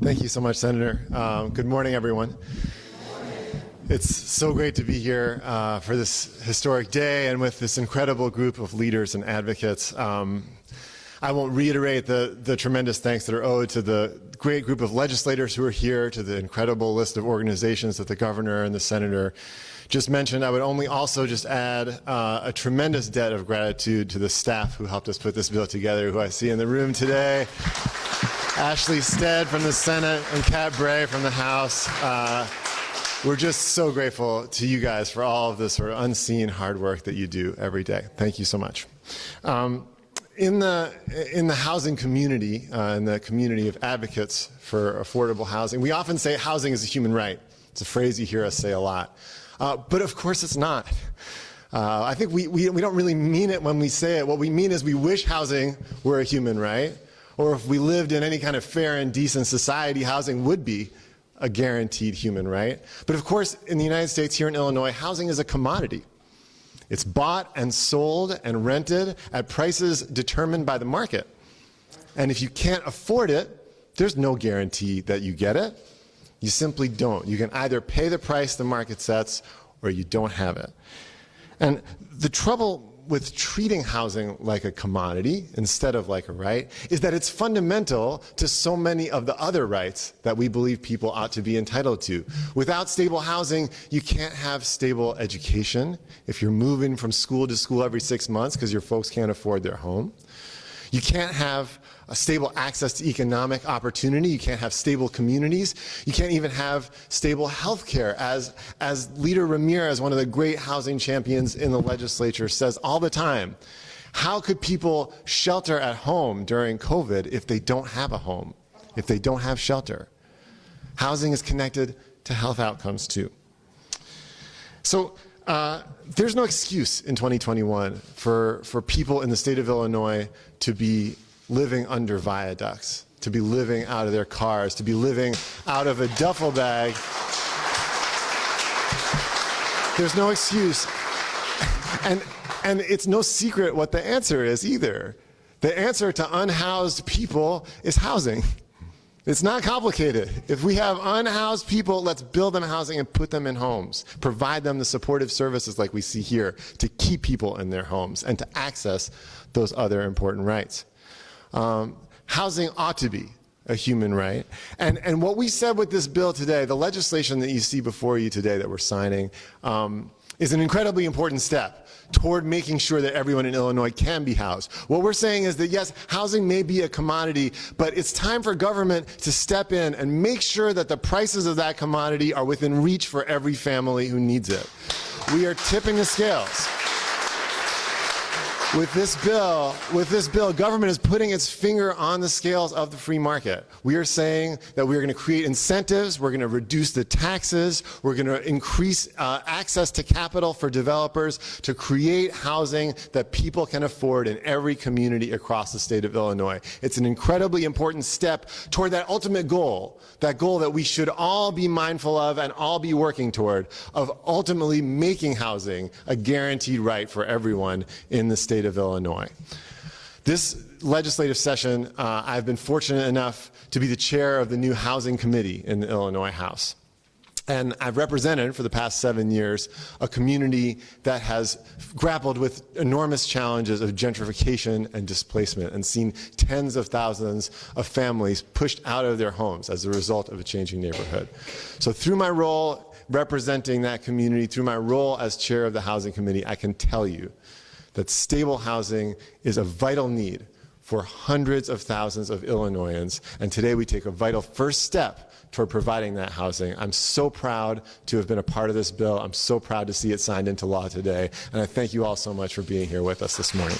Thank you so much, Senator. Good morning, everyone. It's so great to be here for this historic day and with this incredible group of leaders and advocates. I won't reiterate the tremendous thanks that are owed to the great group of legislators who are here, to the incredible list of organizations that the governor and the senator just mentioned. I would only also just add a tremendous debt of gratitude to the staff who helped us put this bill together, who I see in the room today. Ashley Stead from the Senate and Kat Bray from the House. We're just so grateful to you guys for all of this sort of unseen hard work that you do every day. Thank you so much. In the housing community, in the community of advocates for affordable housing, we often say housing is a human right. It's a phrase you hear us say a lot. But of course it's not. I think we don't really mean it when we say it. What we mean is we wish housing were a human right, or if we lived in any kind of fair and decent society, housing would be a guaranteed human right. But of course, in the United States, here in Illinois, housing is a commodity. It's bought and sold and rented at prices determined by the market. And if you can't afford it, there's no guarantee that you get it. You simply don't. You can either pay the price the market sets or you don't have it. And the trouble with treating housing like a commodity instead of like a right is that it's fundamental to so many of the other rights that we believe people ought to be entitled to. Without stable housing, you can't have stable education if you're moving from school to school every 6 months because your folks can't afford their home. You can't have a stable access to economic opportunity. You can't have stable communities. You can't even have stable health care. As Leader Ramirez, one of the great housing champions in the legislature, says all the time, how could people shelter at home during COVID if they don't have a home, if they don't have shelter? Housing is connected to health outcomes too. So there's no excuse in 2021 for people in the state of Illinois to be living under viaducts, to be living out of their cars, to be living out of a duffel bag. There's no excuse. And it's no secret what the answer is either. The answer to unhoused people is housing. It's not complicated. If we have unhoused people, let's build them housing and put them in homes. Provide them the supportive services like we see here to keep people in their homes and to access those other important rights. Housing ought to be a human right. And what we said with this bill today, the legislation that you see before you today that we're signing, is an incredibly important step toward making sure that everyone in Illinois can be housed. What we're saying is that yes, housing may be a commodity, but it's time for government to step in and make sure that the prices of that commodity are within reach for every family who needs it. We are tipping the scales. With this bill, government is putting its finger on the scales of the free market. We are saying that we are going to create incentives, we're going to reduce the taxes, we're going to increase access to capital for developers to create housing that people can afford in every community across the state of Illinois. It's an incredibly important step toward that ultimate goal, that we should all be mindful of and all be working toward, of ultimately making housing a guaranteed right for everyone in the state of Illinois. This legislative session, I've been fortunate enough to be the chair of the new Housing Committee in the Illinois House. And I've represented for the past 7 years a community that has grappled with enormous challenges of gentrification and displacement and seen tens of thousands of families pushed out of their homes as a result of a changing neighborhood. So through my role representing that community, through my role as chair of the Housing Committee, I can tell you that stable housing is a vital need for hundreds of thousands of Illinoisans, and today we take a vital first step toward providing that housing. I'm so proud to have been a part of this bill. I'm so proud to see it signed into law today, and I thank you all so much for being here with us this morning.